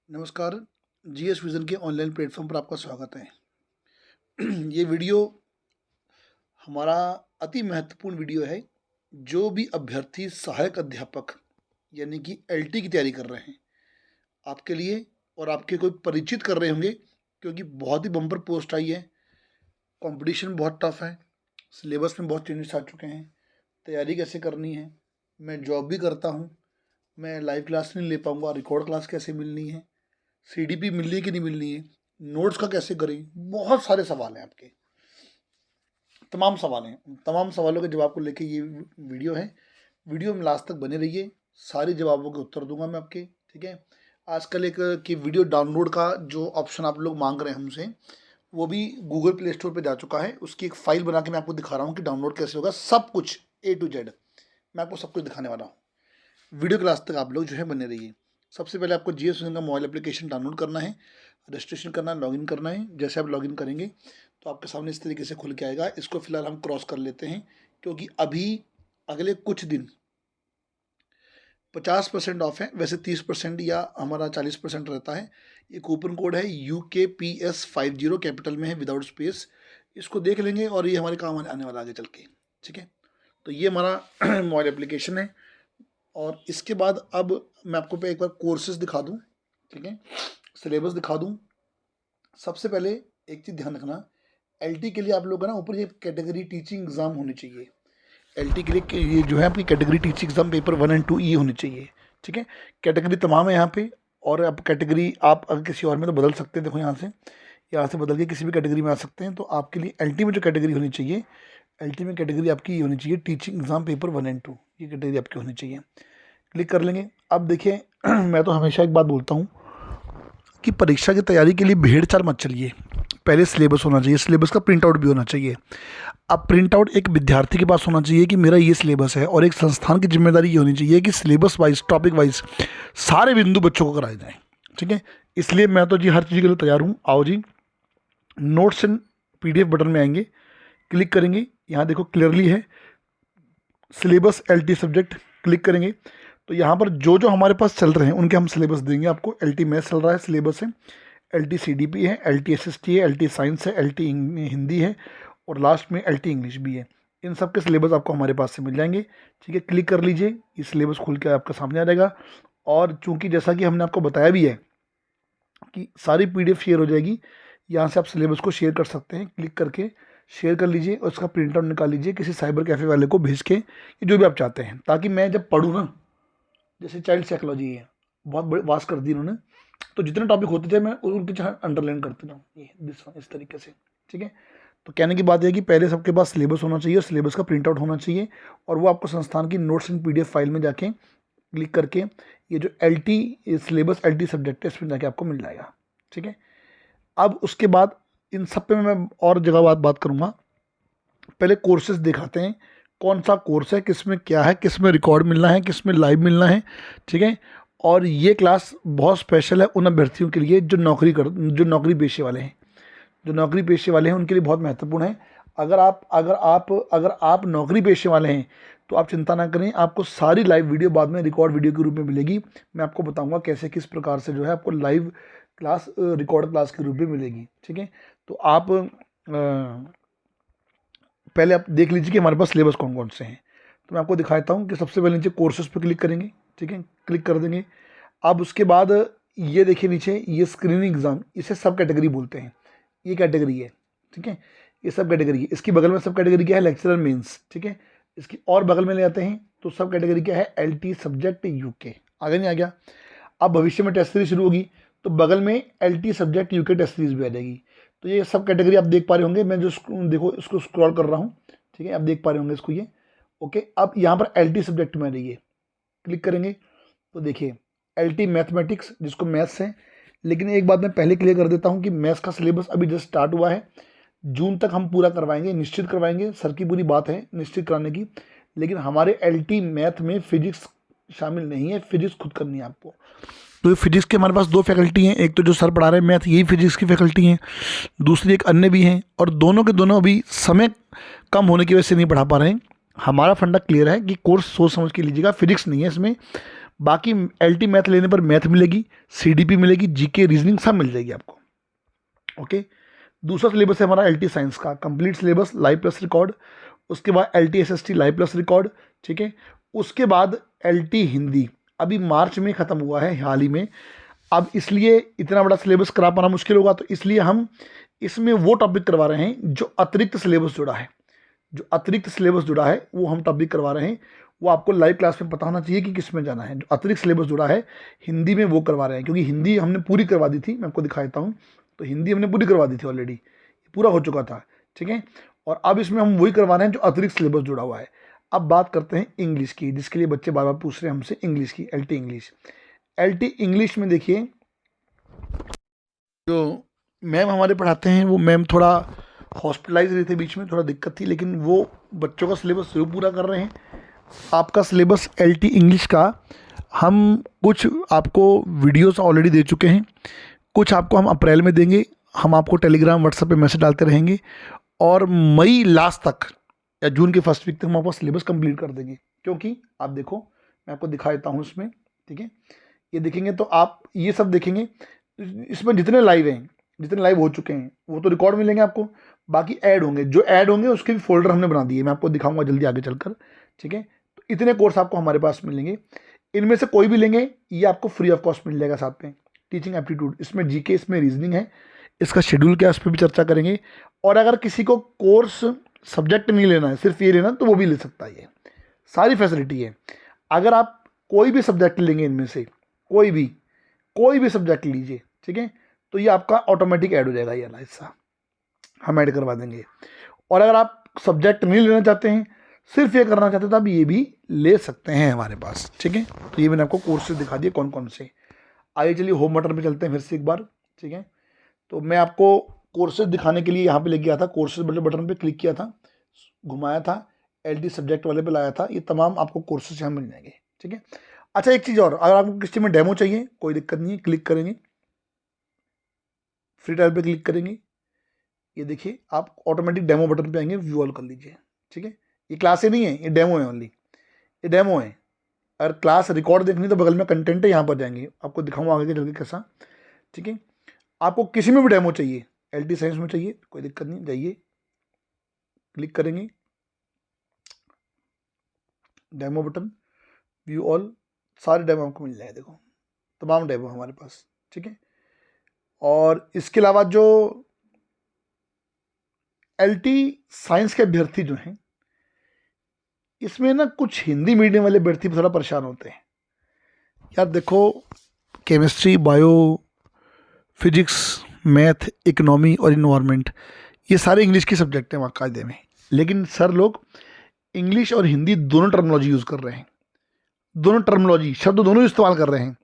नमस्कार। GS vision के online platform पर आपका स्वागत है। ये वीडियो हमारा अति महत्वपूर्ण वीडियो है। जो भी अभ्यर्थी सहायक अध्यापक यानी कि एलटी की तैयारी कर रहे हैं, आपके लिए और आपके कोई परिचित कर रहे होंगे, क्योंकि बहुत ही बम्पर पोस्ट आई है। कंपटीशन बहुत टफ है, सिलेबस में बहुत चेंजेस आ चुके हैं। तैयारी कैसे करनी है, मैं जॉब भी करता हूँ, मैं लाइव क्लास नहीं ले पाऊँगा, रिकॉर्ड क्लास कैसे मिलनी है, सीडीपी मिलनी है कि नहीं मिलनी है, नोट्स का कैसे करें। बहुत सारे सवाल हैं आपके, तमाम सवाल हैं। तमाम सवालों के जवाब को लेके ये वीडियो है। वीडियो में लास्ट तक बने रहिए, सारे जवाबों के उत्तर दूंगा मैं आपके। ठीक है। आजकल एक कि वीडियो डाउनलोड का जो ऑप्शन आप लोग मांग रहे हैं हमसे, वो भी गूगल प्ले स्टोर पे जा चुका है। उसकी एक फाइल बना के मैं आपको दिखा रहा हूँ कि डाउनलोड कैसे होगा। सब कुछ A to Z मैं आपको सब कुछ दिखाने वाला हूँ। वीडियो के लास्ट तक आप लोग जो है बने रहिए। सबसे पहले आपको जीएस विज़न का मोबाइल एप्लीकेशन डाउनलोड करना है, रजिस्ट्रेशन करना है, लॉगिन करना है। जैसे आप लॉगिन करेंगे तो आपके सामने इस तरीके से खुल के आएगा। इसको फिलहाल हम क्रॉस कर लेते हैं, क्योंकि अभी अगले कुछ दिन 50% ऑफ है। वैसे 30% या हमारा 40% रहता है। ये कूपन कोड है UKPS50, कैपिटल में है, विदाउट स्पेस। इसको देख लेंगे और ये हमारे काम आने वाला आगे चल के। ठीक है। तो ये हमारा मोबाइल एप्लीकेशन है। और इसके बाद अब मैं आपको एक बार कोर्सेज दिखा दूं। ठीक है, सिलेबस दिखा दूं। सबसे पहले एक चीज़ ध्यान रखना, एलटी के लिए आप लोग ना ऊपर ये कैटेगरी टीचिंग एग्ज़ाम होनी चाहिए। एलटी के लिए ये जो है आपकी कैटेगरी टीचिंग एग्ज़ाम पेपर 1 और 2 ये होनी चाहिए। ठीक है। कैटेगरी तमाम है यहाँ पे, और अब कैटेगरी आप अगर किसी और में तो बदल सकते हैं। देखो यहाँ से बदल के किसी भी कैटेगरी में आ सकते हैं। तो आपके लिए एलटी में जो कैटेगरी होनी चाहिए, एलटी में कैटेगरी आपकी ये होनी चाहिए, टीचिंग एग्ज़ाम पेपर 1 और 2, ये कैटेगरी आपकी होनी चाहिए। क्लिक कर लेंगे। अब देखिए मैं तो हमेशा एक बात बोलता हूँ कि परीक्षा की तैयारी के लिए भेड़ चाल मत चलिए। पहले सिलेबस होना चाहिए, सिलेबस का प्रिंट आउट भी होना चाहिए। अब प्रिंट आउट एक विद्यार्थी के पास होना चाहिए कि मेरा ये सिलेबस है, और एक संस्थान की जिम्मेदारी ये होनी चाहिए कि सिलेबस वाइज, टॉपिक वाइज सारे बिंदु बच्चों को कराए जाएँ। ठीक है। इसलिए मैं तो जी हर चीज़ के लिए तैयार हूँ। आओ जी, नोट्स एंड PDF बटन में आएंगे, क्लिक करेंगे। यहाँ देखो क्लियरली है सिलेबस LT सब्जेक्ट। क्लिक करेंगे तो यहाँ पर जो जो हमारे पास चल रहे हैं उनके हम सिलेबस देंगे आपको। LT मैथ्स चल रहा है, सिलेबस है। LT CDP है, LT SST है, LT साइंस है, LT हिंदी है, और लास्ट में LT इंग्लिश भी है। इन सब के सिलेबस आपको हमारे पास से मिल जाएंगे। ठीक है, क्लिक कर लीजिए, ये सिलेबस खुल के आपके सामने आ जाएगा। और चूँकि जैसा कि हमने आपको बताया भी है कि सारी PDF शेयर हो जाएगी, यहाँ से आप सिलेबस को शेयर कर सकते हैं। क्लिक करके शेयर कर लीजिए और उसका प्रिंट आउट निकाल लीजिए किसी साइबर कैफ़े वाले को भेज के, जो भी आप चाहते हैं, ताकि मैं जब पढ़ूँ ना, जैसे चाइल्ड साइकोलॉजी है, बहुत बड़ी वास्ट कर दी उन्होंने, तो जितने टॉपिक होते थे मैं उनके जहाँ अंडरलाइन करते जाऊँ, ये दिस वन, इस तरीके से। ठीक है। तो कहने की बात यह है कि पहले सबके पास सिलेबस होना चाहिए और सिलेबस का प्रिंट आउट होना चाहिए, और वो आपको संस्थान की नोट्स एंड PDF फाइल में जाके क्लिक करके ये जो LT सिलेबस LT सब्जेक्ट है इसमें जाके आपको मिल जाएगा। ठीक है। अब उसके बाद इन सब पे मैं और जगह बात करूँगा। पहले कोर्सेज दिखाते हैं, कौन सा कोर्स है, किस में क्या है, किस में रिकॉर्ड मिलना है, किस में लाइव मिलना है। ठीक है। और ये क्लास बहुत स्पेशल है उन अभ्यर्थियों के लिए जो नौकरी पेशे वाले हैं। जो नौकरी पेशे वाले हैं उनके लिए बहुत महत्वपूर्ण है। अगर आप नौकरी पेशे वाले हैं तो आप चिंता ना करें, आपको सारी लाइव वीडियो बाद में रिकॉर्ड वीडियो के रूप में मिलेगी। मैं आपको बताऊंगा कैसे किस प्रकार से जो है आपको लाइव क्लास रिकॉर्ड क्लास के रूप में मिलेगी। ठीक है। तो आप पहले आप देख लीजिए कि हमारे पास सिलेबस कौन कौन से हैं। तो मैं आपको दिखाता हूँ कि सबसे पहले नीचे कोर्सेज पे क्लिक करेंगे। ठीक है, क्लिक कर देंगे। अब उसके बाद ये देखिए नीचे, ये स्क्रीनिंग एग्ज़ाम, इसे सब कैटेगरी बोलते हैं। ये कैटेगरी है। ठीक है, ये सब कैटेगरी है। इसकी बगल में सब कैटेगरी क्या है, लेक्चरर मेंस। ठीक है, इसकी और बगल में ले जाते हैं तो सब कैटेगरी क्या है, LT सब्जेक्ट UK। आगे नहीं आ गया। अब भविष्य में टेस्ट सीरीज शुरू होगी तो बगल में LT subject UK test series भी आ जाएगी। तो ये सब कैटेगरी आप देख पा रहे होंगे। मैं जो देखो इसको स्क्रॉल कर रहा हूँ। ठीक है, आप देख पा रहे होंगे इसको ये। ओके, अब यहाँ पर LT सब्जेक्ट में आ रही है, क्लिक करेंगे तो देखिए LT मैथमेटिक्स, जिसको मैथ्स है। लेकिन एक बात मैं पहले क्लियर कर देता हूँ कि मैथ्स का सिलेबस अभी जस्ट स्टार्ट हुआ है। जून तक हम पूरा करवाएंगे, निश्चित करवाएंगे। सर की पूरी बात है निश्चित कराने की। लेकिन हमारे LT मैथ में फिजिक्स शामिल नहीं है, फिजिक्स खुद करनी है आपको। तो फिजिक्स के हमारे पास 2 फैकल्टी हैं, एक तो जो सर पढ़ा रहे हैं मैथ, यही फिजिक्स की फैकल्टी हैं। दूसरी एक अन्य भी हैं, और दोनों के दोनों अभी समय कम होने की वजह से नहीं पढ़ा पा रहे हैं। हमारा फंडा क्लियर है कि कोर्स सोच समझ के लीजिएगा, फिजिक्स नहीं है इसमें, बाकी LT मैथ लेने पर मैथ मिलेगी, CDP मिलेगी, GK रीजनिंग सब मिल जाएगी आपको। ओके, दूसरा सिलेबस है हमारा LT साइंस का complete syllabus live plus record, उसके बाद LT SST live plus record, ठीक है। उसके बाद LT हिंदी अभी मार्च में ख़त्म हुआ है हाल ही में। अब इसलिए इतना बड़ा सिलेबस करा पाना मुश्किल होगा, तो इसलिए हम इसमें वो टॉपिक करवा रहे हैं जो अतिरिक्त सिलेबस जुड़ा है। जो अतिरिक्त सिलेबस जुड़ा है वो हम टॉपिक करवा रहे हैं। वो आपको लाइव क्लास में पता होना चाहिए कि किस में जाना है। जो अतिरिक्त सिलेबस जुड़ा है हिंदी में वो करवा रहे हैं, क्योंकि हिंदी हमने पूरी करवा दी थी। मैं आपको दिखा देता हूँ, तो हिंदी हमने पूरी करवा दी थी ऑलरेडी, पूरा हो चुका था, ठीक है। और अब इसमें हम वही करवा रहे हैं जो अतिरिक्त सिलेबस जुड़ा हुआ है। अब बात करते हैं इंग्लिश की, जिसके लिए बच्चे बार बार पूछ रहे हैं हमसे इंग्लिश की। LT इंग्लिश में देखिए, जो मैम हमारे पढ़ाते हैं वो मैम थोड़ा हॉस्पिटलाइज रहे थे, बीच में थोड़ा दिक्कत थी, लेकिन वो बच्चों का सिलेबस जरूर पूरा कर रहे हैं। आपका सिलेबस LT इंग्लिश का हम कुछ आपको वीडियोस ऑलरेडी दे चुके हैं, कुछ आपको हम अप्रैल में देंगे। हम आपको टेलीग्राम व्हाट्सएप पे मैसेज डालते रहेंगे, और मई लास्ट तक या जून के फर्स्ट वीक तक हम आपका सिलेबस कंप्लीट कर देंगे। क्योंकि आप देखो, मैं आपको दिखा देता हूँ इसमें, ठीक है। ये देखेंगे तो आप ये सब देखेंगे, इसमें जितने लाइव हैं, जितने लाइव हो चुके हैं वो तो रिकॉर्ड मिलेंगे आपको। बाकी ऐड होंगे, जो ऐड होंगे उसके भी फोल्डर हमने बना दिए, मैं आपको दिखाऊंगा जल्दी आगे चलकर, ठीक है। तो इतने कोर्स आपको हमारे पास मिलेंगे। इनमें से कोई भी लेंगे ये आपको फ्री ऑफ कॉस्ट मिल जाएगा। साथ में टीचिंग एप्टीट्यूड, इसमें GK, इसमें रीजनिंग है, इसका शेड्यूल क्या है उस पर भी चर्चा करेंगे। और अगर किसी को कोर्स सब्जेक्ट नहीं लेना है, सिर्फ ये लेना, तो वो भी ले सकता है। ये सारी फैसिलिटी है। अगर आप कोई भी सब्जेक्ट लेंगे, इनमें से कोई भी सब्जेक्ट लीजिए, ठीक है, तो ये आपका ऑटोमेटिक ऐड हो जाएगा, ये वाला हिस्सा हम ऐड करवा देंगे। और अगर आप सब्जेक्ट नहीं लेना चाहते हैं, सिर्फ ये करना चाहते हैं, तो आप ये भी ले सकते हैं हमारे पास, ठीक है। तो ये मैंने आपको कोर्सेज दिखा दिए कौन कौन से। आइए चलिए होम बटन पे चलते हैं फिर से एक बार, ठीक है। तो मैं आपको कोर्सेज दिखाने के लिए यहाँ पे लेके गया था, कोर्सेज वाले बटन पे क्लिक किया था, घुमाया था, LT सब्जेक्ट वाले पे लाया था। ये तमाम आपको कोर्सेज यहाँ मिल जाएंगे, ठीक है। अच्छा, एक चीज़ और, अगर आपको किसी में डेमो चाहिए कोई दिक्कत नहीं है, क्लिक करेंगे, फ्री ट्रायल पे क्लिक करेंगे, ये देखिए आप ऑटोमेटिक डेमो बटन पे आएंगे, व्यू ऑल कर लीजिए, ठीक है। ये क्लासें नहीं है, ये डेमो है, ओनली ये डेमो है। अगर क्लास रिकॉर्ड देखनी तो बगल में कंटेंट है, यहाँ पर जाएंगे, आपको दिखाऊंगा आगे चल के कैसा, ठीक है। आपको किसी में भी डेमो चाहिए, LT साइंस में चाहिए, कोई दिक्कत नहीं, जाइए क्लिक करेंगे, डेमो बटन, व्यू ऑल, सारे डेमो आपको मिल जाए। देखो तमाम डेमो हमारे पास, ठीक है। और इसके अलावा जो LT साइंस के अभ्यर्थी जो हैं, इसमें ना कुछ हिंदी मीडियम वाले अभ्यर्थी थोड़ा परेशान होते हैं। यार देखो, chemistry, bio, physics, math, economy और इन्वायरमेंट, ये सारे इंग्लिश के सब्जेक्ट हैं वहाँ कायदे में, लेकिन सर लोग इंग्लिश और हिंदी दोनों टर्मिनोलॉजी यूज़ कर रहे हैं, दोनों टर्मिनोलॉजी, शब्द दोनों इस्तेमाल कर रहे हैं।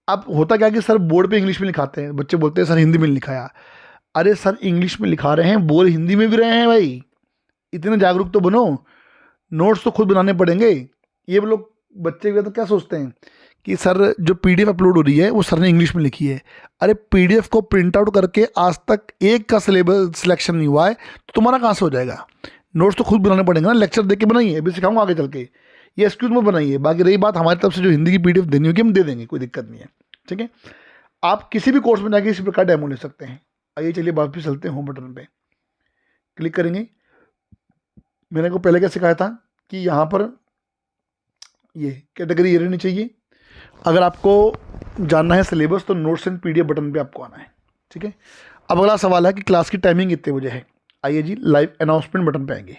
अब होता क्या कि सर बोर्ड पे इंग्लिश में लिखाते हैं, बच्चे बोलते हैं सर हिंदी में लिखाया। अरे सर इंग्लिश में लिखा रहे हैं, बोल हिंदी में भी रहे हैं भाई, इतने जागरूक तो बनो, नोट्स तो खुद बनाने पड़ेंगे। ये लोग बच्चे भी तो क्या सोचते हैं कि सर जो PDF अपलोड हो रही है वो सर ने इंग्लिश में लिखी है। अरे PDF को प्रिंट आउट करके आज तक एक का सिलेबस सिलेक्शन नहीं हुआ है, तो तुम्हारा कहाँ से हो जाएगा। नोट्स तो खुद बनाने पड़ेंगे ना, लेक्चर देख के बनाइए, अभी सिखाऊंगा आगे चल के, ये एक्सक्यूज में बनाइए। बाकी रही बात हमारी तरफ से जो हिंदी की PDF देनी होगी हम दे देंगे, कोई दिक्कत नहीं है, ठीक है। आप किसी भी कोर्स में जाके इसी प्रकार डेमो ले सकते हैं। आइए चलिए वापस चलते हैं, होम बटन पे क्लिक करेंगे। मैंने को पहले क्या सिखाया था कि यहाँ पर ये कैटेगरी ये रहनी चाहिए। अगर आपको जानना है सिलेबस तो नोट्स एंड PDF बटन पे आपको आना है, ठीक है। अब अगला सवाल है कि क्लास की टाइमिंग कितने बजे है। आइए जी लाइव अनाउंसमेंट बटन पे आएंगे,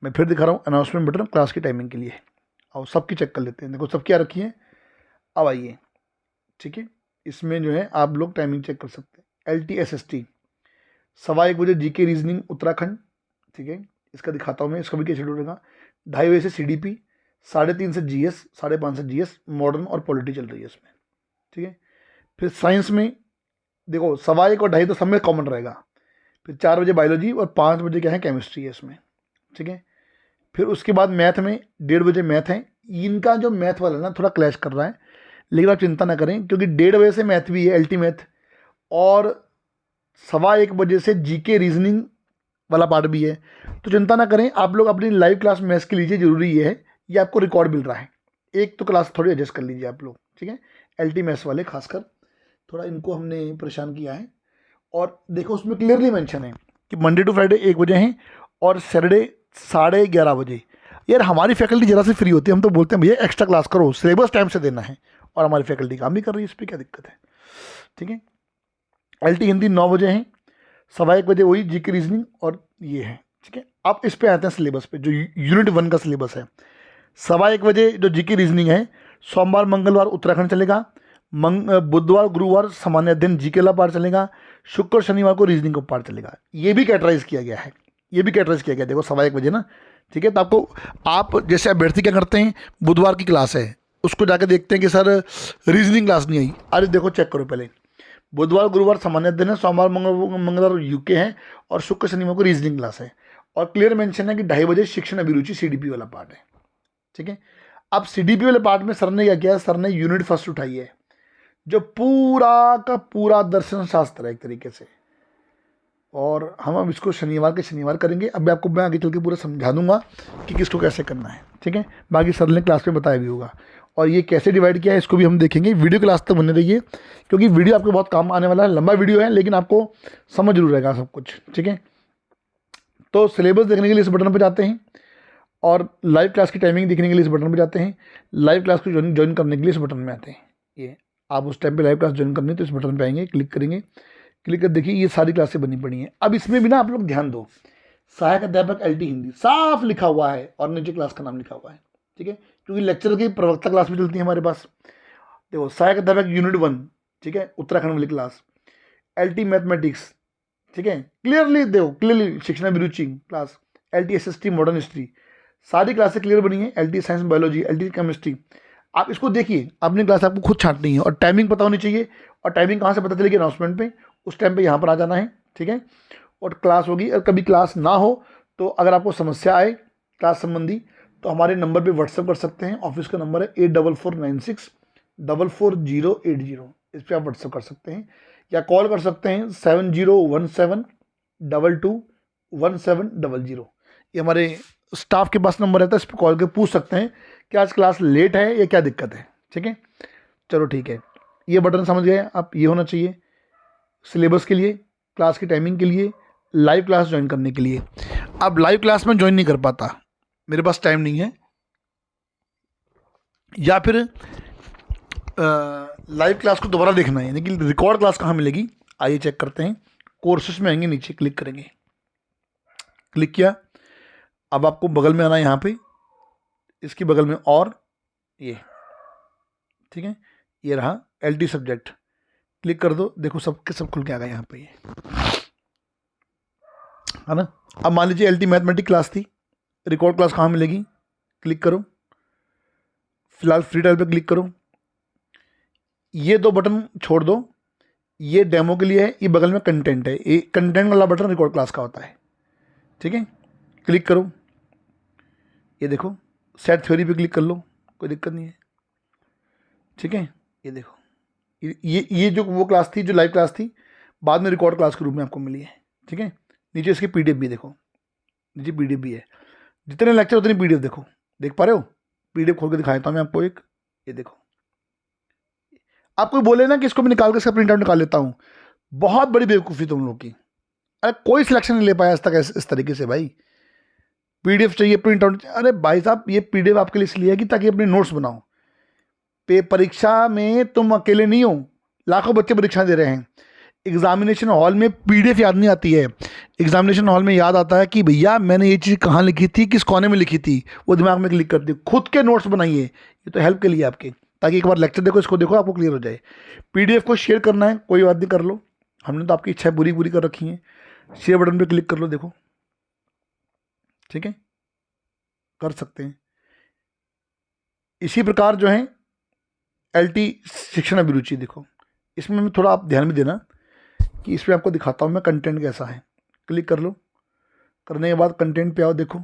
मैं फिर दिखा रहा हूँ अनाउंसमेंट बटन क्लास की टाइमिंग के लिए। और सबकी चेक कर लेते हैं, देखो सब क्या रखी है। अब आइए, ठीक है, इसमें जो है आप लोग टाइमिंग चेक कर सकते हैं। LT SST 1:15 बजे GK रीजनिंग उत्तराखंड, ठीक है, इसका दिखाता हूँ मैं, इसका भी क्या शेड्यूल रहेगा। 2:30 बजे से CDP, 3:30 से GS, 5:30 से GS, मॉडर्न और पॉलिटी चल रही है इसमें, ठीक है। फिर साइंस में देखो 1:15 और 2:30 तो सब में कॉमन रहेगा। फिर 4 बजे बायोलॉजी और 5 बजे क्या है केमिस्ट्री है इसमें, ठीक है। फिर उसके बाद मैथ में 1:30 बजे मैथ है। इनका जो मैथ वाला ना थोड़ा क्लैश कर रहा है, लेकिन आप चिंता ना करें, क्योंकि 1:30 बजे से मैथ भी है, LT मैथ, और 1:15 बजे से GK रीजनिंग वाला पार्ट भी है। तो चिंता ना करें, आप लोग अपनी लाइव क्लास मैथ्स के लीजिए, जरूरी ये है, ये आपको रिकॉर्ड मिल रहा है, एक तो क्लास थोड़ी एडजस्ट कर लीजिए आप लोग, ठीक है। LT मैथ्स वाले खासकर थोड़ा इनको हमने परेशान किया है। और देखो उसमें क्लियरली मेंशन है कि मंडे टू फ्राइडे 1 बजे हैं और सैटरडे 11:30 बजे। यार हमारी फैकल्टी जरा से फ्री होती है, हम तो बोलते हैं भैया एक्स्ट्रा क्लास करो, सिलेबस टाइम से देना है, और हमारी फैकल्टी काम भी कर रही है, इस पर क्या दिक्कत है, ठीक है। LT हिंदी 9 बजे हैं, 1:15 बजे वही GK रीजनिंग और ये है, ठीक है। अब इस पे आते हैं सिलेबस पे, जो यूनिट 1 का सिलेबस है। 1:15 बजे जो GK रीजनिंग है, सोमवार मंगलवार उत्तराखंड चलेगा, बुधवार गुरुवार सामान्य अध्ययन GK वाला पार्ट चलेगा, शुक्र शनिवार को रीजनिंग का पार्ट चलेगा। ये भी कैटराइज किया गया है, ये भी कैटराइज किया गया, देखो 1:15 बजे ना, ठीक है। तो आपको, आप जैसे अभ्यर्थी क्या करते हैं, बुधवार की क्लास है उसको जाके देखते हैं कि सर रीजनिंग क्लास नहीं आई, अरे देखो चेक करो पहले, बुधवार गुरुवार सामान्य अध्ययन है, सोमवार मंगलवार यूके है, और शुक्र शनिवार को रीजनिंग क्लास है। और क्लियर मेंशन है कि 2:30 बजे शिक्षण अभिरुचि CDP वाला पार्ट है, ठीक है। अब CDP वाले पार्ट में सर ने क्या किया, सर ने यूनिट फर्स्ट उठाई है, जो पूरा का पूरा दर्शन शास्त्र है एक तरीके से, और हम अब इसको शनिवार के शनिवार करेंगे। अब आपको मैं आगे चल के पूरा समझा दूंगा कि किसको कैसे करना है, ठीक है। बाकी सर ने क्लास में बताया भी होगा, और ये कैसे डिवाइड किया है इसको भी हम देखेंगे। वीडियो क्लास तक बने रहिए, क्योंकि वीडियो आपको बहुत काम आने वाला है, लंबा वीडियो है लेकिन आपको समझ जरूर रहेगा सब कुछ, ठीक है। तो सिलेबस देखने के लिए इस बटन पर जाते हैं, और लाइव क्लास की टाइमिंग देखने के लिए इस बटन पर जाते हैं, लाइव क्लास को ज्वाइन करने के लिए इस बटन में आते हैं। ये आप उस टाइम पे लाइव क्लास ज्वाइन करनी है तो इस बटन पे आएंगे, क्लिक करेंगे, क्लिक कर देखिए ये सारी क्लासें बनी पड़ी हैं। अब इसमें भी ना आप लोग ध्यान दो, सहायक अध्यापक LT हिंदी साफ लिखा हुआ है और नीचे क्लास का नाम लिखा हुआ है, ठीक है, क्योंकि लेक्चर की प्रवक्ता क्लास भी चलती है हमारे पास। देखो सहायक अध्यापक यूनिट 1, ठीक है, उत्तराखंड वाली क्लास, LT मैथमेटिक्स, ठीक है, क्लियरली देखो, क्लियरली शिक्षण अभिरुचि class, LT SST modern history, सारी क्लासें क्लियर बनी है, LT science biology, LT chemistry. आप इसको देखिए, अपनी क्लास आपको खुद छांटनी है, और टाइमिंग पता होनी चाहिए, और टाइमिंग कहाँ से पता चलेगी, अनाउंसमेंट पे, उस टाइम पे यहाँ पर आ जाना है, ठीक है। और क्लास होगी, और कभी क्लास ना हो तो अगर आपको समस्या आए क्लास संबंधी तो हमारे नंबर पे व्हाट्सअप कर सकते हैं। ऑफिस का नंबर है 8446440880, इस पर आप व्हाट्सअप कर सकते हैं, या कॉल कर सकते हैं 7017221700। ये हमारे स्टाफ के पास नंबर रहता है, इस पर कॉल कर पूछ सकते हैं कि आज क्लास लेट है या क्या दिक्कत है, ठीक है। चलो ठीक है, ये बटन समझ गए आप, ये होना चाहिए सिलेबस के लिए, क्लास की टाइमिंग के लिए, लाइव क्लास ज्वाइन करने के लिए। अब लाइव क्लास में ज्वाइन नहीं कर पाता, मेरे पास टाइम नहीं है, या फिर लाइव क्लास को दोबारा देखना है, लेकिन रिकॉर्ड क्लास कहाँ मिलेगी, आइए चेक करते हैं। कोर्सेस में आएंगे, नीचे क्लिक करेंगे, क्लिक किया, अब आपको बगल में आना है, यहाँ पे इसकी बगल में, और ये, ठीक है, ये रहा LT सब्जेक्ट, क्लिक कर दो, देखो सब के सब खुल के आ गए यहाँ पे, ये है ना। अब मान लीजिए LT मैथमेटिक्स क्लास थी, रिकॉर्ड क्लास कहाँ मिलेगी, क्लिक करो, फिलहाल फ्री टाइल पे क्लिक करो, ये 2 बटन छोड़ दो, ये डेमो के लिए है, ये बगल में कंटेंट है, ये कंटेंट वाला बटन रिकॉर्ड क्लास का होता है, ठीक है। क्लिक करो, ये देखो सेट थ्योरी पे क्लिक कर लो, कोई दिक्कत नहीं है, ठीक है। ये देखो, ये जो वो क्लास थी, जो लाइव क्लास थी, बाद में रिकॉर्ड क्लास के रूप में आपको मिली है, ठीक है। नीचे इसकी PDF भी देखो, नीचे PDF भी है, जितने लेक्चर उतनी PDF देखो, देख पा रहे हो, PDF खोल के दिखाता हूँ मैं आपको एक, ये देखो। आप कोई बोले ना कि इसको मैं निकाल के इसका प्रिंट आउट निकाल लेता हूँ, बहुत बड़ी बेवकूफ़ी तुम लोग की। अरे कोई सिलेक्शन नहीं ले पाया आज तक इस तरीके से भाई, PDF चाहिए, प्रिंट आउट। अरे भाई साहब, ये PDF आपके लिए इसलिए है कि ताकि अपने नोट्स बनाओ, परीक्षा में तुम अकेले नहीं हो, लाखों बच्चे परीक्षा दे रहे हैं। एग्जामिनेशन हॉल में PDF याद नहीं आती है, एग्जामिनेशन हॉल में याद आता है कि भैया मैंने ये चीज़ कहाँ लिखी थी, किस कोने में लिखी थी, वो दिमाग में क्लिक कर दी। खुद के नोट्स बनाइए, ये तो हेल्प के लिए आपके, ताकि एक बार लेक्चर देखो, इसको देखो, आपको क्लियर हो जाए। PDF को शेयर करना है, कोई बात नहीं, कर लो, हमने तो आपकी इच्छा पूरी कर रखी है। शेयर बटन पर क्लिक कर लो, देखो, ठीक है, कर सकते हैं। इसी प्रकार जो है LT शिक्षण अभिरुचि, देखो इसमें मैं थोड़ा आप ध्यान भी देना कि इसमें आपको दिखाता हूँ मैं कंटेंट कैसा है। क्लिक कर लो, करने के बाद कंटेंट पे आओ, देखो,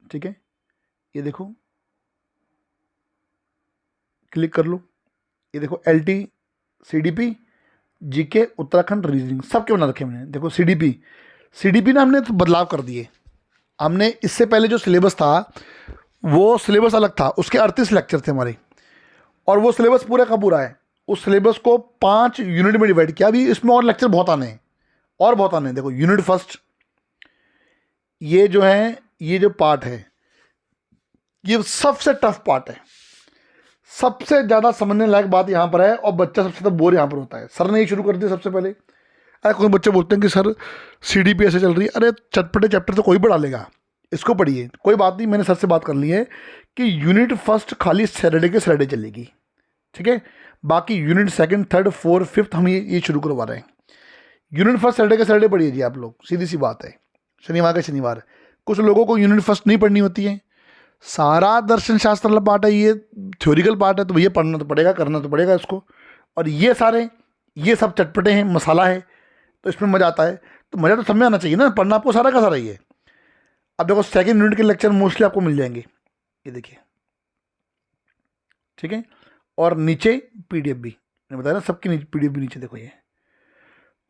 ठीक है, ये देखो, क्लिक कर लो, ये देखो LT CDP GK Uttarakhand reasoning सबके बना रखे मैंने। देखो CDP ना हमने तो बदलाव कर दिए, हमने इससे पहले जो सिलेबस था वो सिलेबस अलग था, उसके 38 लेक्चर थे हमारे, और वो सिलेबस पूरा का पूरा है। उस सिलेबस को 5 यूनिट में डिवाइड किया। अभी इसमें और लेक्चर बहुत आने हैं, और बहुत आने हैं। देखो यूनिट फर्स्ट, ये जो है, ये जो पार्ट है, ये सबसे टफ पार्ट है। सबसे ज़्यादा समझने लायक बात यहाँ पर है, और बच्चा सबसे ज़्यादा बोर यहाँ पर होता है। सर ने ये शुरू कर दिया सबसे पहले। अरे कुछ बच्चे बोलते हैं कि सर CDP ऐसे चल रही है। अरे चटपटे चैप्टर तो कोई पढ़ा लेगा, इसको पढ़िए, कोई बात नहीं। मैंने सर से बात कर ली है कि यूनिट फर्स्ट खाली सैटरडे के सैटरडे चलेगी, ठीक है। बाकी unit second, third, fourth, fifth हम ये शुरू करवा रहे हैं। यूनिट फर्स्ट सैटरडे के सैटरडे पढ़िए जी आप लोग, सीधी सी बात है, शनिवार के शनिवार। कुछ लोगों को यूनिट फर्स्ट नहीं पढ़नी होती है, सारा दर्शन शास्त्र वाला पार्ट है, ये थ्योरिकल पार्ट है, तो भैया पढ़ना तो पड़ेगा, करना तो पड़ेगा इसको। और ये सारे, ये सब चटपटे हैं, मसाला है, तो इसमें मज़ा आता है। तो मज़ा तो सब में आना चाहिए ना, पढ़ना आपको सारा का सारा ही है। अब देखो सेकंड यूनिट के लेक्चर मोस्टली आपको मिल जाएंगे, ये देखिए, ठीक है। और नीचे PDF भी, मैंने बताया ना सबके नीचे PDF भी नीचे देखो ये,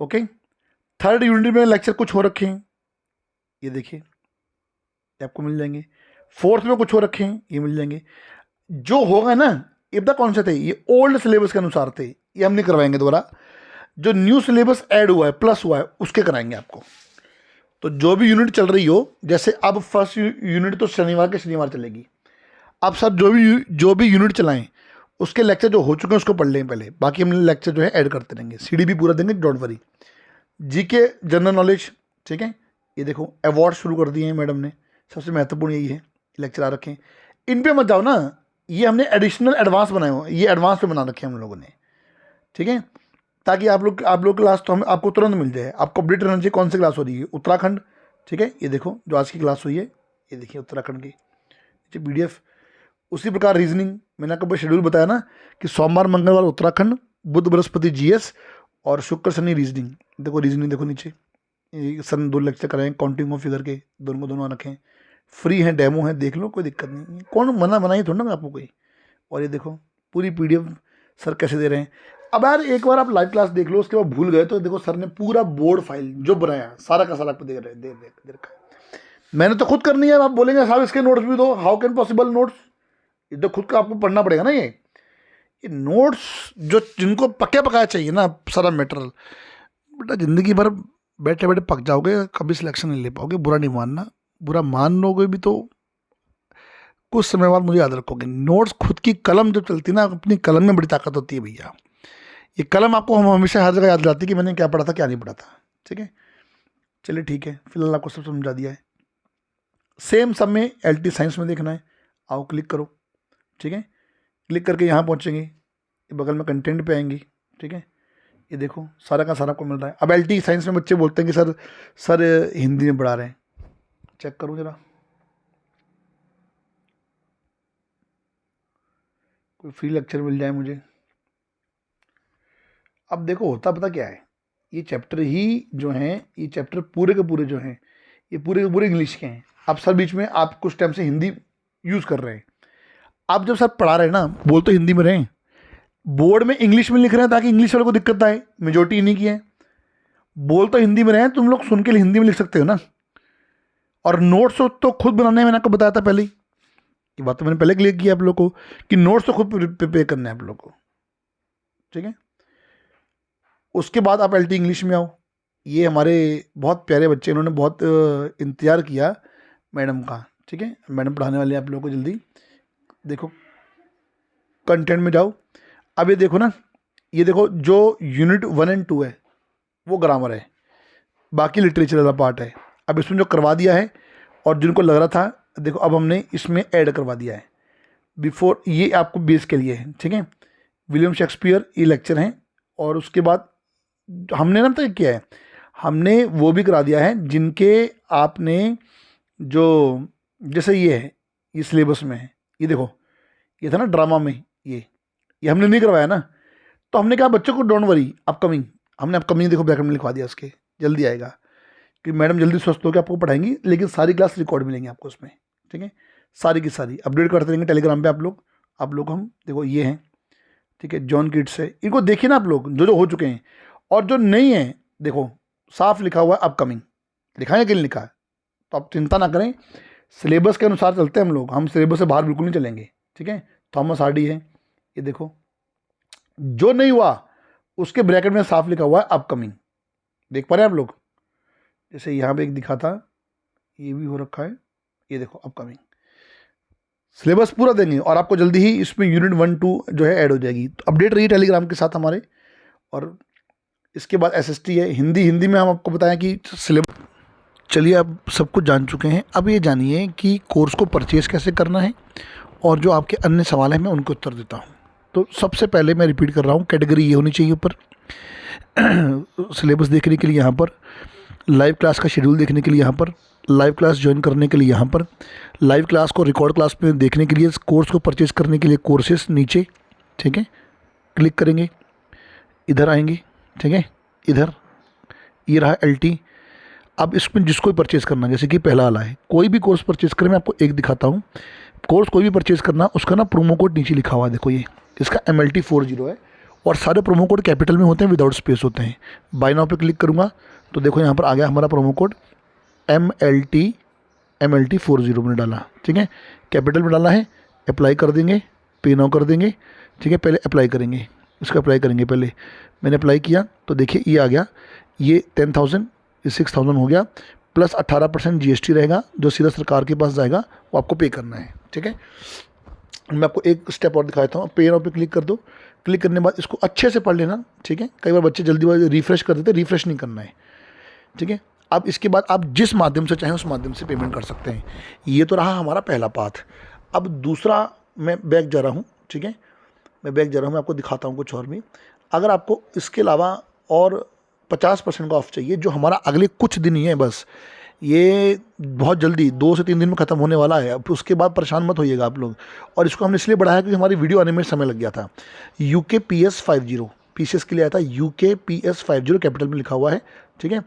ओके। थर्ड यूनिट में लेक्चर कुछ हो रखे हैं, ये देखिए, ये आपको मिल जाएंगे। फोर्थ में कुछ हो रखे हैं, ये मिल जाएंगे। जो होगा ना, ये पता कौन से थे, ये ओल्ड सिलेबस के अनुसार थे, ये हम नहीं करवाएंगे दोबारा। जो न्यू सिलेबस ऐड हुआ है, प्लस हुआ है, उसके कराएंगे आपको। तो जो भी यूनिट चल रही हो, जैसे अब फर्स्ट यूनिट तो शनिवार के शनिवार चलेगी। अब सर जो भी यूनिट चलाएं, उसके लेक्चर जो हो चुके हैं उसको पढ़ लें पहले, बाकी हम लेक्चर जो है ऐड करते रहेंगे। CDP पूरा देंगे, don't worry. GK general knowledge, ठीक है। ये देखो अवार्ड शुरू कर दिए हैं मैडम ने, सबसे महत्वपूर्ण यही है, लेक्चर आ रखे हैं। इन पे मत जाओ ना, ये हमने एडिशनल एडवांस बनाए हुए हैं, ये एडवांस पे बना रखे हैं हम लोगों ने, ठीक है। ताकि आप लोग क्लास तो हम आपको तुरंत मिल जाए, आपको अपडेट रहना चाहिए कौन सी क्लास हो रही है। उत्तराखंड, ठीक है, ये देखो जो आज की क्लास हुई है, ये देखिए उत्तराखंड की PDF। उसी प्रकार रीजनिंग, मैंने आपको शेड्यूल बताया ना कि सोमवार मंगलवार उत्तराखंड, बुध बृहस्पति GS, और शुक्र शनि रीजनिंग। देखो रीजनिंग देखो नीचे, सर ने 2 लेक्चर कराए, काउंटिंग ऑफ फिगर के, दोनों को दोनों रखें, फ्री है, डेमो है, देख लो, कोई दिक्कत नहीं है। कौन मना ही थोड़ा ना आपको कोई। और ये देखो पूरी PDF सर कैसे दे रहे हैं। अब यार एक बार आप लाइव क्लास देख लो, उसके बाद भूल गए तो देखो सर ने पूरा बोर्ड फाइल जो बनाया सारा का सारा आपको दे रखा है। मैंने तो खुद करनी है। आप बोलेंगे साहब इसके नोट्स भी दो, हाउ कैन पॉसिबल नोट्स, ये तो खुद का आपको पढ़ना पड़ेगा ना। ये नोट्स जो जिनको पके पकाया चाहिए ना सारा मटेरियल, बेटा ज़िंदगी भर बैठे बैठे पक जाओगे, कभी सिलेक्शन नहीं ले पाओगे। बुरा नहीं मानना, बुरा मान लोगे भी तो कुछ समय बाद मुझे याद रखोगे। नोट्स खुद की कलम जब चलती ना, अपनी कलम में बड़ी ताकत होती है भैया। ये कलम आपको हम हमेशा हर जगह याद दिलाती है कि मैंने क्या पढ़ा था क्या नहीं पढ़ा था, ठीक है। चलिए ठीक है, फिलहाल आपको सब समझा दिया है। सेम सब में LT साइंस में देखना है, आओ क्लिक करो, ठीक है। क्लिक करके यहाँ पहुँचेंगे, ये बगल में कंटेंट पे आएंगी, ठीक है। ये देखो सारा का सारा आपको मिल रहा है। अब LT साइंस में बच्चे बोलते हैं कि सर हिंदी में पढ़ा रहे हैं, चेक करो जरा, कोई फ्री लेक्चर मिल जाए मुझे। अब देखो होता पता क्या है, ये चैप्टर ही जो हैं, ये चैप्टर पूरे के पूरे जो हैं, ये पूरे के पूरे इंग्लिश के हैं। अब सर बीच में आप कुछ टाइम से हिंदी यूज़ कर रहे हैं, आप जब सर पढ़ा रहे हैं ना, बोल तो हिंदी में रहे हैं, बोर्ड में इंग्लिश में लिख रहे हैं ताकि इंग्लिश वालों को दिक्कत आए, मेजोरिटी इन्हीं की है। बोल तो हिंदी में रहे हैं, तुम लोग सुन के हिंदी में लिख सकते हो ना। और नोट्स तो खुद बनाने मैंने आपको बताया था पहले ही, ये बात तो मैंने पहले क्लियर किया आप लोग को कि नोट्स तो खुद प्रिपेयर करना है आप लोग को, ठीक है। उसके बाद आप LT इंग्लिश में आओ। ये हमारे बहुत प्यारे बच्चे, इन्होंने बहुत इंतज़ार किया मैडम का, ठीक है। मैडम पढ़ाने वाले आप लोगों को, जल्दी देखो कंटेंट में जाओ। अब ये देखो ना, ये देखो जो यूनिट 1 और 2 है वो ग्रामर है, बाकी लिटरेचर वाला पार्ट है। अब इसमें जो करवा दिया है, और जिनको लग रहा था, देखो अब हमने इसमें ऐड करवा दिया है। बिफोर ये आपको बेस के लिए है, ठीक है। विलियम शेक्सपियर ये लेक्चर हैं, और उसके बाद हमने ना तो किया है, हमने वो भी करा दिया है जिनके आपने जो, जैसे ये है, ये सिलेबस में है, ये देखो ये था ना ड्रामा में, ये हमने नहीं करवाया ना, तो हमने कहा बच्चों को डोंट वरी, अपकमिंग, हमने अपकमिंग देखो ब्रैकेट में लिखवा दिया उसके, जल्दी आएगा कि मैडम जल्दी स्वस्थ होकर आपको पढ़ाएंगी, लेकिन सारी क्लास रिकॉर्ड मिलेंगी आपको उसमें, ठीक है। सारी की सारी अपडेट करते रहेंगे टेलीग्राम पे आप लोग हम देखो ये हैं, ठीक है। जॉन किड्स है, इनको देखिए ना आप लोग, जो हो चुके हैं, और जो नहीं है देखो साफ लिखा हुआ है अपकमिंग, लिखा है कि नहीं लिखा है, तो आप चिंता ना करें, सिलेबस के अनुसार चलते हैं हम सिलेबस से बाहर बिल्कुल नहीं चलेंगे, ठीक है। थॉमस हार्डी है, ये देखो, जो नहीं हुआ उसके ब्रैकेट में साफ लिखा हुआ है अपकमिंग, देख पा रहे हैं आप लोग। जैसे यहाँ पे एक दिखा था, ये भी हो रखा है, ये देखो अपकमिंग। सिलेबस पूरा देंगे और आपको जल्दी ही इसमें यूनिट 1-2 जो है ऐड हो जाएगी। तो अपडेट रहिए टेलीग्राम के साथ हमारे। और इसके बाद एसएसटी है, हिंदी में हम आपको बताएं कि सिलेबस। चलिए, अब सब कुछ जान चुके हैं, अब ये जानिए कि कोर्स को परचेज़ कैसे करना है, और जो आपके अन्य सवाल हैं मैं उनको उत्तर देता हूँ। तो सबसे पहले मैं रिपीट कर रहा हूँ, कैटेगरी ये होनी चाहिए ऊपर, सिलेबस देखने के लिए यहाँ पर, लाइव क्लास का शेड्यूल देखने के लिए यहाँ पर, लाइव क्लास ज्वाइन करने के लिए यहाँ पर, लाइव क्लास को रिकॉर्ड क्लास में देखने के लिए, कोर्स को परचेज़ करने के लिए कोर्सेस नीचे, ठीक है, क्लिक करेंगे, इधर आएंगे, ठीक है, इधर ये रहा LT। अब इसमें जिसको भी परचेज़ करना, जैसे कि पहला वाला है, कोई भी कोर्स परचेज़ करें, मैं आपको एक दिखाता हूँ। कोर्स कोई भी परचेज़ करना, उसका ना प्रोमो कोड नीचे लिखा हुआ है, देखो ये इसका MLT40 है, और सारे प्रोमो कोड कैपिटल में होते हैं, विदाउट स्पेस होते हैं। बाय नाउ पे क्लिक करूँगा तो देखो यहाँ पर आ गया हमारा प्रोमो कोड MLT40 मैंने डाला, ठीक है, कैपिटल में डाला है। अप्लाई कर देंगे, पे नाउ कर देंगे, ठीक है। पहले अप्लाई करेंगे, इसका अप्लाई करेंगे पहले। मैंने अप्लाई किया तो देखिए ये आ गया, ये 10,000, ये 6,000 हो गया, प्लस 18% GST रहेगा, जो सीधा सरकार के पास जाएगा, वो आपको पे करना है, ठीक है। मैं आपको एक स्टेप और दिखाता हूँ। पे नाउ पे क्लिक कर दो, क्लिक करने के बाद इसको अच्छे से पढ़ लेना, ठीक है। कई बार बच्चे जल्दीबाजी रिफ्रेश कर देते हैं, रिफ्रेश नहीं करना है, ठीक है। अब इसके बाद आप जिस माध्यम से चाहें उस माध्यम से पेमेंट कर सकते हैं। ये तो रहा हमारा पहला पाथ। अब दूसरा, मैं बैक जा रहा हूँ, ठीक है, मैं बैक जा रहा हूँ, मैं आपको दिखाता हूँ कुछ और भी। अगर आपको इसके अलावा और 50% का ऑफ चाहिए, जो हमारा अगले कुछ दिन ही है बस, ये बहुत जल्दी 2 से 3 दिन में ख़त्म होने वाला है। अब उसके बाद परेशान मत होइएगा आप लोग। और इसको हमने इसलिए बढ़ाया क्योंकि हमारी वीडियो आने में समय लग गया था। UKPS50 PCS के लिए आया था, UKPS50 कैपिटल में लिखा हुआ है, ठीक है,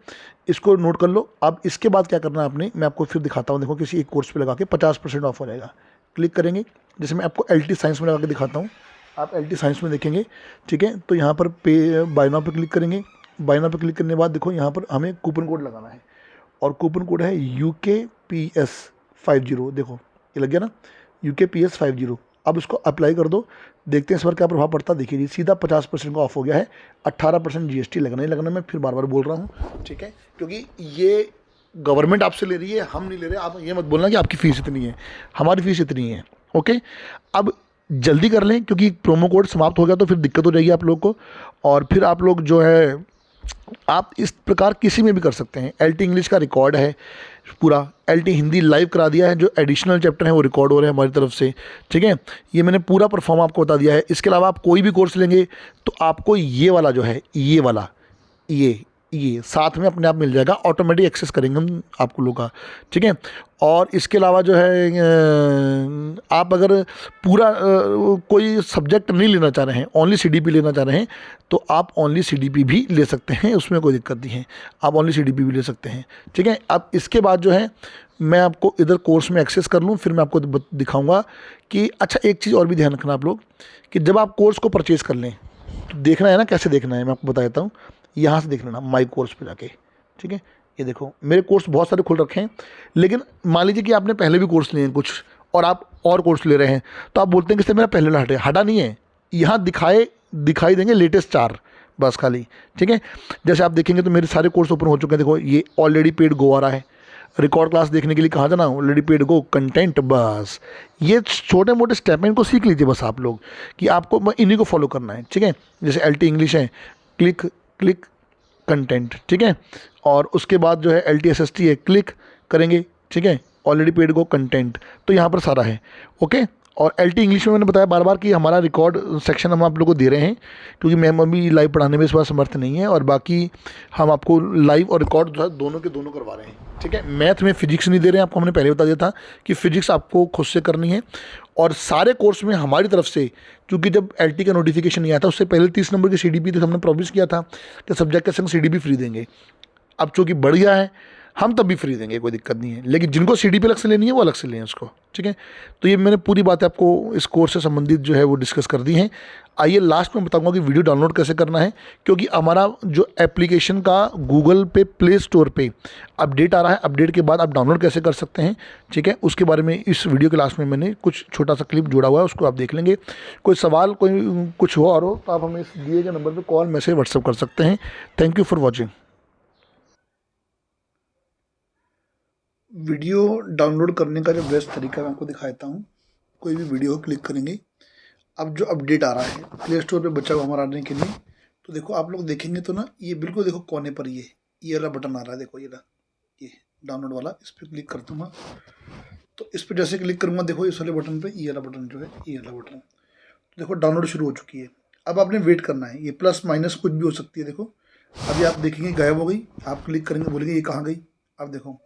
इसको नोट कर लो। अब इसके बाद क्या करना है आपने, मैं आपको फिर दिखाता हूँ। देखो किसी एक कोर्स पे लगा के 50% ऑफ हो जाएगा, क्लिक करेंगे। जैसे मैं आपको LT साइंस में लगा के दिखाता हूँ, आप LT साइंस में देखेंगे, ठीक है। तो यहाँ पर पे बाय नाउ पे क्लिक करेंगे। बाय नाउ पे क्लिक करने के बाद देखो यहाँ पर हमें कूपन कोड लगाना है, और कूपन कोड है UKPS50, देखो ये लग गया ना, UKPS50। अब इसको अप्लाई कर दो, देखते हैं इस बार क्या प्रभाव पड़ता है। देखिए जी, सीधा 50% का ऑफ हो गया है, 18% GST लगना ही लगना, मैं फिर बार बार बोल रहा हूँ, ठीक है, क्योंकि ये गवर्नमेंट आपसे ले रही है, हम नहीं ले रहे। आप ये मत बोलना कि आपकी फ़ीस इतनी है, हमारी फ़ीस इतनी है, ओके। अब जल्दी कर लें, क्योंकि प्रोमो कोड समाप्त हो गया तो फिर दिक्कत हो जाएगी आप लोग को, और फिर आप लोग जो है, आप इस प्रकार किसी में भी कर सकते हैं। LT इंग्लिश का रिकॉर्ड है पूरा, LT हिंदी लाइव करा दिया है, जो एडिशनल चैप्टर है वो रिकॉर्ड हो रहे हैं हमारी तरफ से, ठीक है। ये मैंने पूरा परफॉर्म आपको बता दिया है। इसके अलावा आप कोई भी कोर्स लेंगे तो आपको ये वाला जो है, ये वाला, ये साथ में अपने आप मिल जाएगा, ऑटोमेटिक एक्सेस करेंगे हम आपको लोग का, ठीक है। और इसके अलावा जो है, आप अगर पूरा कोई सब्जेक्ट नहीं लेना चाह रहे हैं, ओनली CDP लेना चाह रहे हैं, तो आप ओनली CDP भी ले सकते हैं, उसमें कोई दिक्कत नहीं है, आप ओनली CDP भी ले सकते हैं, ठीक है। अब इसके बाद जो है, मैं आपको इधर कोर्स में एक्सेस कर लूँ, फिर मैं आपको दिखाऊँगा कि अच्छा, एक चीज़ और भी ध्यान रखना आप लोग, कि जब आप कोर्स को परचेज़ कर लें तो देखना है ना कैसे देखना है, मैं आपको बता देता हूँ। यहाँ से देख लेना माई कोर्स पे जाके, ठीक है। ये देखो मेरे कोर्स बहुत सारे खुल रखे हैं, लेकिन मान लीजिए कि आपने पहले भी कोर्स लिए हैं कुछ, और आप और कोर्स ले रहे हैं, तो आप बोलते हैं कि इससे मेरा पहले वाला हटा नहीं है, यहाँ दिखाई देंगे लेटेस्ट 4 बस खाली, ठीक है। जैसे आप देखेंगे तो मेरे सारे कोर्स ओपन हो चुके हैं। देखो ये ऑलरेडी पेड गो आ रहा है, रिकॉर्ड क्लास देखने के लिए कहाँ जाना, ऑलरेडी पेड गो कंटेंट, बस ये छोटे मोटे स्टेप हैं, इनको सीख लीजिए बस आप लोग, कि आपको इन्हीं को फॉलो करना है, ठीक है। जैसे LT इंग्लिश है, क्लिक कंटेंट, ठीक है। और उसके बाद जो है LT SST है, क्लिक करेंगे, ठीक है, ऑलरेडी पेड गो कंटेंट, तो यहाँ पर सारा है, ओके। और LT इंग्लिश में मैंने बताया बार बार कि हमारा रिकॉर्ड सेक्शन हम आप लोगों को दे रहे हैं, क्योंकि मैम अभी लाइव पढ़ाने में इस बार समर्थ नहीं है, और बाकी हम आपको लाइव और रिकॉर्ड जो है दोनों के दोनों करवा रहे हैं, ठीक है। मैथ में फिजिक्स नहीं दे रहे हैं आपको, हमने पहले बता दिया था कि फिजिक्स आपको खुद से करनी है। और सारे कोर्स में हमारी तरफ से, क्योंकि जब LT का नोटिफिकेशन नहीं आया था उससे पहले 30 नंबर की CDP तो हमने प्रॉमिस किया था कि सब्जेक्ट के संग CDP फ्री देंगे। अब चूँकि बढ़ गया है, हम तब भी फ्री देंगे, कोई दिक्कत नहीं है, लेकिन जिनको सीडी पे अलग से लेनी है वो अलग से लें उसको, ठीक है। तो ये मैंने पूरी बातें आपको इस कोर्स से संबंधित जो है वो डिस्कस कर दी हैं। आइए लास्ट में बताऊंगा कि वीडियो डाउनलोड कैसे करना है, क्योंकि हमारा जो एप्लीकेशन का गूगल पे प्ले स्टोर पे अपडेट आ रहा है, अपडेट के बाद आप डाउनलोड कैसे कर सकते हैं, ठीक है, उसके बारे में इस वीडियो के लास्ट में मैंने कुछ छोटा सा क्लिप जोड़ा हुआ है, उसको आप देख लेंगे। कोई सवाल, कोई कुछ हो और हो तो आप हमें इस दिए गए नंबर पर कॉल, मैसेज, व्हाट्सएप कर सकते हैं। Thank you for watching. Video download करने का जो बेस्ट तरीका मैं आपको दिखाता हूँ। कोई भी वीडियो क्लिक करेंगे, अब जो अपडेट आ रहा है प्ले स्टोर पे बचा हुआ हमारा आने के लिए, तो देखो आप लोग देखेंगे तो ना, ये बिल्कुल देखो कोने पर ये वाला बटन आ रहा है, देखो ये डाउनलोड वाला, इस पर क्लिक करता हूँ। तो इस पर जैसे क्लिक करूँगा, देखो इस वाले बटन पे, ये वाला बटन जो है, ये वाला बटन, तो देखो डाउनलोड शुरू हो चुकी है। अब आपने वेट करना है, ये प्लस माइनस कुछ भी हो सकती है, देखो अभी आप देखेंगे गायब हो गई, आप क्लिक करेंगे बोलेंगे ये कहाँ गई, अब देखो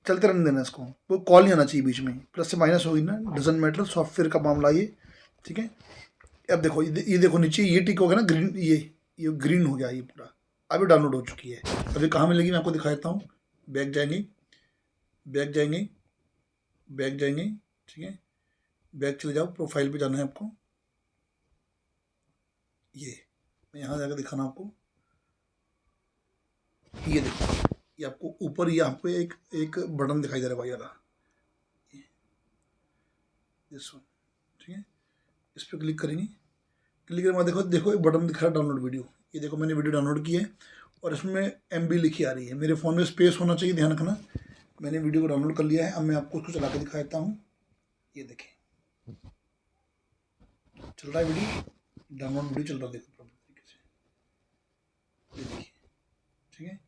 चलते रहने देना इसको, वो कॉल नहीं आना चाहिए बीच में, प्लस से माइनस होगी ना, डजेंट मैटर, सॉफ्टवेयर का मामला ये, ठीक है। अब देखो ये देखो नीचे ये टिक हो गया ना ग्रीन, ये ग्रीन हो गया ये पूरा, अभी डाउनलोड हो चुकी है। अभी कहाँ मिलेगी मैं आपको दिखा देता हूँ। बैक जाएंगे, बैक जाएंगे, बैक जाएंगे, ठीक है, बैक चले जाओ, प्रोफाइल पे जाना है आपको, ये मैं यहाँ जाकर दिखाना आपको, ये देखो ये आपको ऊपर, ये आपको एक बटन दिखाई दे रहा है भाई वाला, दिस वन, ठीक है, इस पर क्लिक करेंगे, क्लिक करने बाद देखो देखो एक बटन दिख रहा है डाउनलोड वीडियो, ये देखो मैंने वीडियो डाउनलोड की है और इसमें MB लिखी आ रही है, मेरे फ़ोन में स्पेस होना चाहिए, ध्यान रखना। मैंने वीडियो को डाउनलोड कर लिया है, अब मैं आपको उसको चला के दिखा देता हूँ। ये देखें चल रहा है वीडियो, डाउनलोड वीडियो चल रहा है, देखो प्रॉपर तरीके से, ये देखिए, ठीक है।